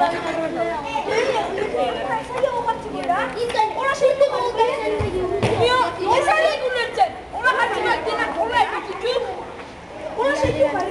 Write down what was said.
Ona şimdi oldu. Yok, o saniye kullanacak. Ona hakim ettiğine kolay bir küçük. Ona şimdi var.